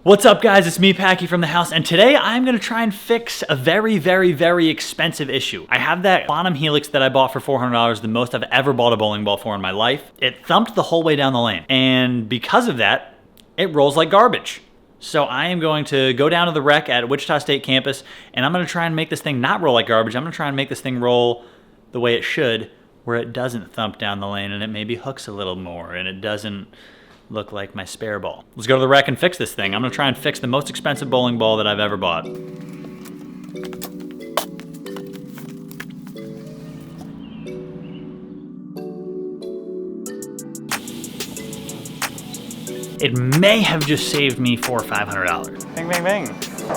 What's up, guys? It's me, Packy, from the house, and today I'm going to try and fix a very expensive issue. I have that Quantum Helix that I bought for $400, the most I've ever bought a bowling ball for in my life. It thumped the whole way down the lane, and because of that, it rolls like garbage. So I am going to go down to the rec at Wichita State campus, and I'm going to try and make this thing not roll like garbage. I'm going to try and make this thing roll the way it should, where it doesn't thump down the lane, and it maybe hooks a little more, and it doesn't look like my spare ball. Let's go to the rec and fix this thing. I'm gonna try and fix the most expensive bowling ball that I've ever bought. It may have just saved me $400 or $500. Bing, bing, bing.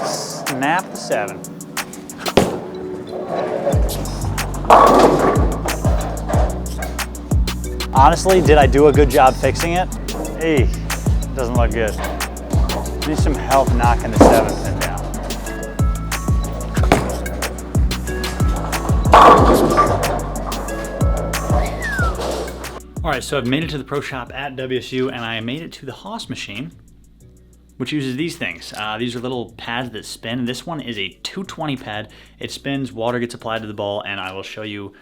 Snap the 7. Honestly, did I do a good job fixing it? Hey, doesn't look good. Need some help knocking the 7 pin down. All right, so I've made it to the pro shop at WSU, and I made it to the Haas machine, which uses these things. These are little pads that spin. This one is a 220 pad. It spins, water gets applied to the ball, and I will show you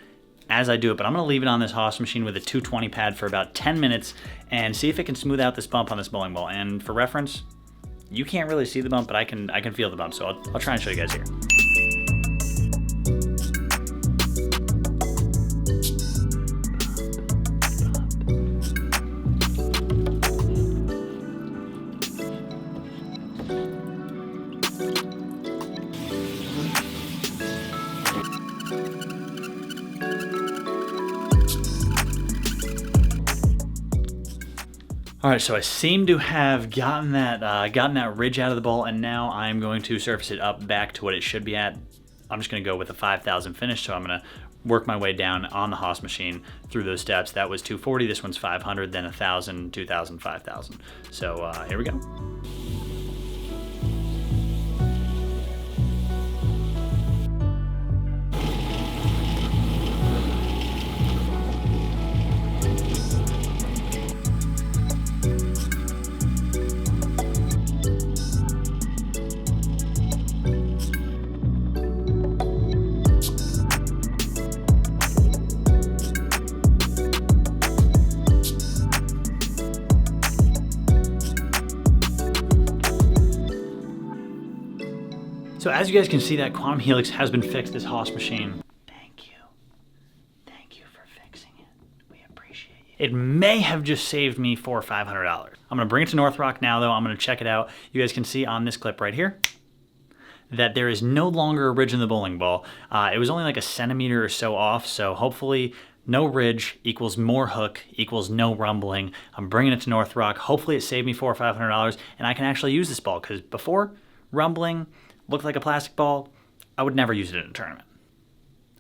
as I do it, but I'm gonna leave it on this Haas machine with a 220 pad for about 10 minutes and see if it can smooth out this bump on this bowling ball. And for reference, you can't really see the bump, but I can feel the bump, so I'll try and show you guys here. All right, so I seem to have gotten that ridge out of the ball, and now I'm going to surface it up back to what it should be at. I'm just gonna go with a 5,000 finish, so I'm gonna work my way down on the Haas machine through those steps. That was 240, this one's 500, then 1,000, 2,000, 5,000. So here we go. So as you guys can see, that Quantum Helix has been fixed, this Haas machine. Thank you. Thank you for fixing it. We appreciate it. It may have just saved me $400 or $500. I'm gonna bring it to North Rock now though. I'm gonna check it out. You guys can see on this clip right here that there is no longer a ridge in the bowling ball. It was only like a centimeter or so off, so hopefully no ridge equals more hook equals no rumbling. I'm bringing it to North Rock. Hopefully it saved me $400 or $500 and I can actually use this ball, because before, rumbling looked like a plastic ball, I would never use it in a tournament.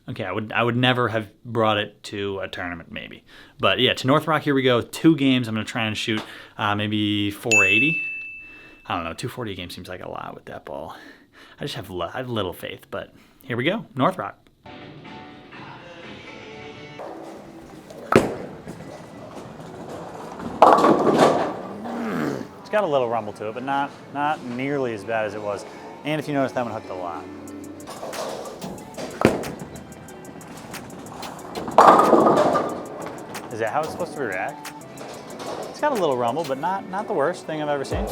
Okay, I would never have brought it to a tournament maybe. But yeah, to North Rock, here we go. 2 games, I'm gonna try and shoot maybe 480. I don't know, 240 a game seems like a lot with that ball. I just have little faith, but here we go, North Rock. It's got a little rumble to it, but not nearly as bad as it was. And if you notice, that one hooked a lot. Is that how it's supposed to react? It's got a little rumble, but not the worst thing I've ever seen.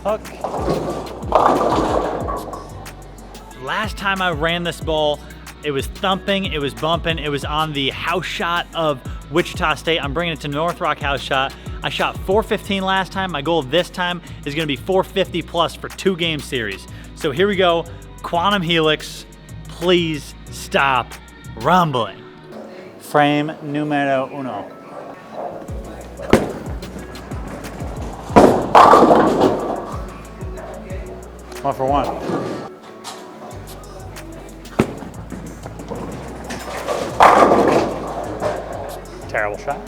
Hook. Last time I ran this ball, it was thumping, it was bumping, it was on the house shot of Wichita State. I'm bringing it to North Rock house shot. I shot 415 last time. My goal this time is gonna be 450 plus for 2 game series. So here we go, Quantum Helix, please stop rumbling. Frame numero 1. 1 for 1. Terrible shot.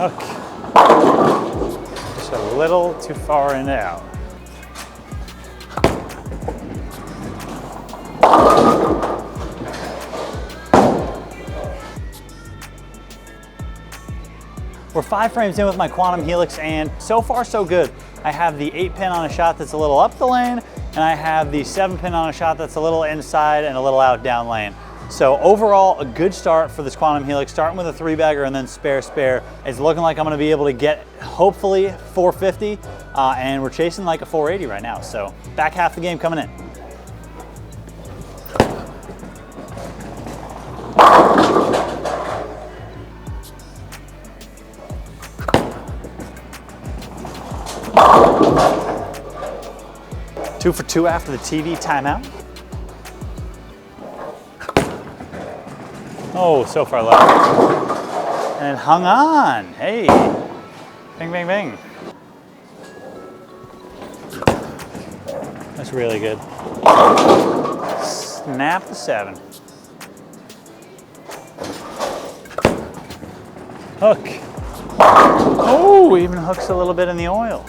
Okay. Just a little too far in and out. We're 5 frames in with my Quantum Helix, and so far so good. I have the 8-pin on a shot that's a little up the lane, and I have the 7-pin on a shot that's a little inside and a little out down lane. So overall, a good start for this Quantum Helix, starting with a 3-bagger and then spare. It's looking like I'm gonna be able to get, hopefully, 450, and we're chasing like a 480 right now. So back half the game coming in. Two for 2 after the TV timeout. Oh, so far left. And it hung on. Hey. Bing, bing, bing. That's really good. Snap the 7. Hook. Oh, even hooks a little bit in the oil.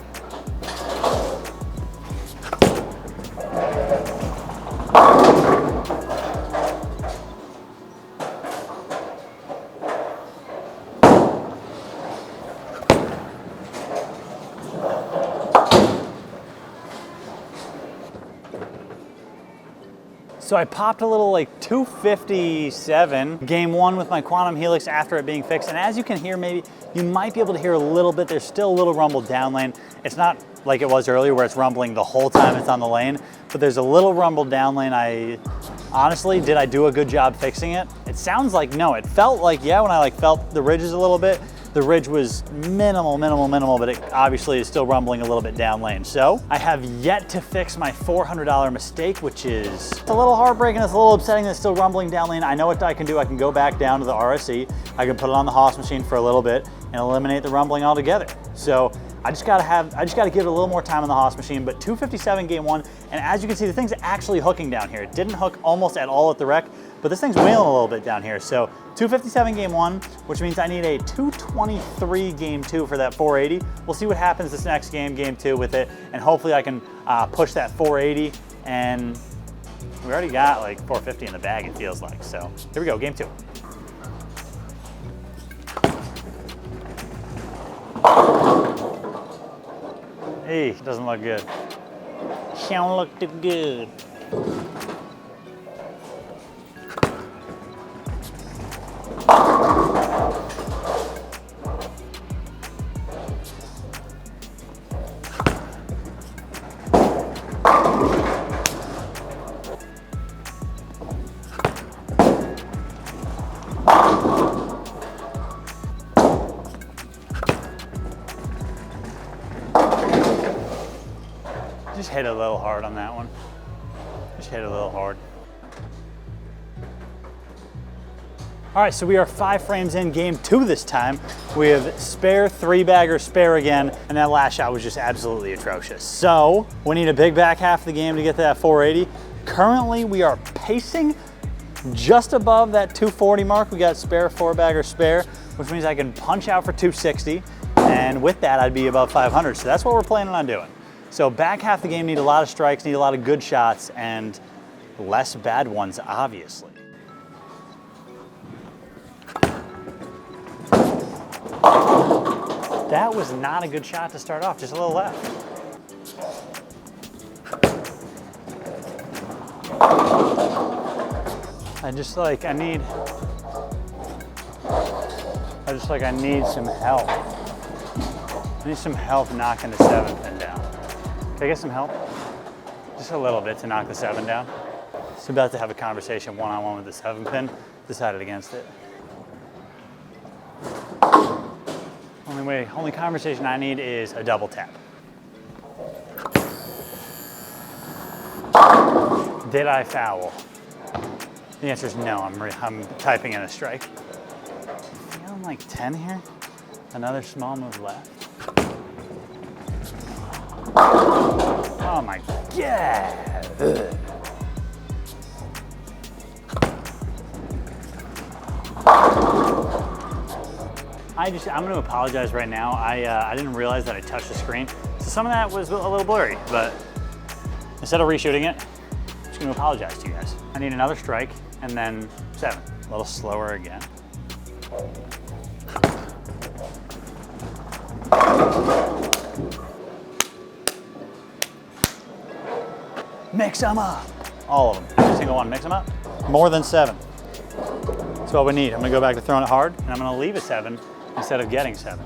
So I popped a little like 257 game 1 with my Quantum Helix after it being fixed. And as you can hear, maybe you might be able to hear a little bit, there's still a little rumble down lane. It's not like it was earlier where it's rumbling the whole time it's on the lane, but there's a little rumble down lane. Honestly, did I do a good job fixing it? It sounds like no. It felt like, yeah, when I like felt the ridges a little bit, the ridge was minimal, but it obviously is still rumbling a little bit down lane. So I have yet to fix my $400 mistake, which is a little heartbreaking. It's a little upsetting that it's still rumbling down lane. I know what I can do. I can go back down to the RSE. I can put it on the Haas machine for a little bit and eliminate the rumbling altogether. So I just gotta give it a little more time on the Haas machine, but 257 game 1, and as you can see, the thing's actually hooking down here. It didn't hook almost at all at the wreck, but this thing's wheeling a little bit down here. So 257 game 1, which means I need a 223 game 2 for that 480. We'll see what happens this next game, game 2 with it, and hopefully I can push that 480, and we already got like 450 in the bag, it feels like. So here we go, game 2. Hey, doesn't look good. Don't look too good. Just hit it a little hard on that one. Just hit it a little hard. All right, so we are 5 frames in game 2 this time. We have spare, 3-bagger, spare again, and that last shot was just absolutely atrocious. So we need a big back half of the game to get to that 480. Currently, we are pacing just above that 240 mark. We got spare, 4-bagger, spare, which means I can punch out for 260, and with that, I'd be above 500. So that's what we're planning on doing. So back half the game need a lot of strikes, need a lot of good shots, and less bad ones, obviously. That was not a good shot to start off, just a little left. I need some help. I need some help knocking the 7-pin down. Can I get some help? Just a little bit to knock the 7 down. Just about to have a conversation one-on-one with the 7-pin. Decided against it. Only conversation I need is a double tap. Did I foul? The answer is no. I'm typing in a strike. Feeling like 10 here. Another small move left. Oh my God. Ugh. I'm gonna apologize right now. I didn't realize that I touched the screen. So some of that was a little blurry, but instead of reshooting it, I'm just gonna apologize to you guys. I need another strike and then 7. A little slower again. Mix them up. All of them, every single one, mix them up. More than 7. That's what we need. I'm gonna go back to throwing it hard, and I'm gonna leave a 7 instead of getting 7.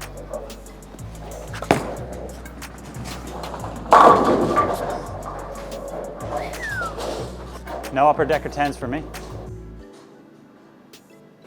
No upper decker 10s for me.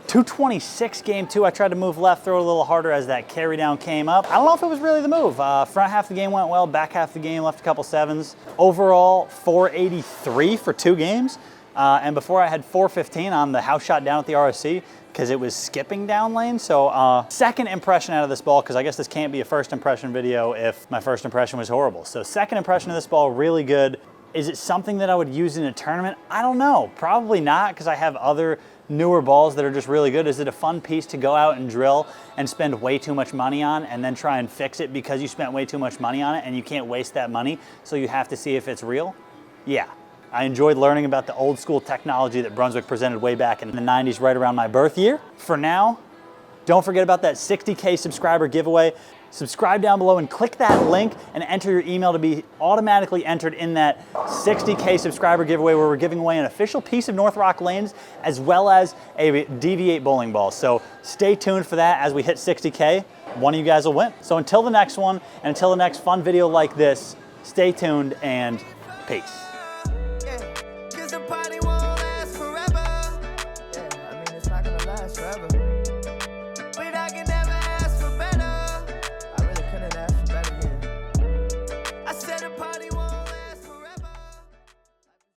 226 game 2. I tried to move left, throw it a little harder as that carry down came up. I don't know if it was really the move. Front half of the game went well, back half of the game left a couple 7s. Overall, 483 for 2 games. And before I had 415 on the house shot down at the ROC because it was skipping down lane. So second impression out of this ball, because I guess this can't be a first impression video if my first impression was horrible. So second impression of this ball, really good. Is it something that I would use in a tournament? I don't know, probably not, because I have other newer balls that are just really good. Is it a fun piece to go out and drill and spend way too much money on and then try and fix it because you spent way too much money on it and you can't waste that money, so you have to see if it's real? Yeah. I enjoyed learning about the old school technology that Brunswick presented way back in the 90s, right around my birth year. For now, don't forget about that 60K subscriber giveaway. Subscribe down below and click that link and enter your email to be automatically entered in that 60K subscriber giveaway where we're giving away an official piece of North Rock lanes as well as a DV8 bowling ball. So stay tuned for that as we hit 60K. One of you guys will win. So until the next one and until the next fun video like this, stay tuned and peace.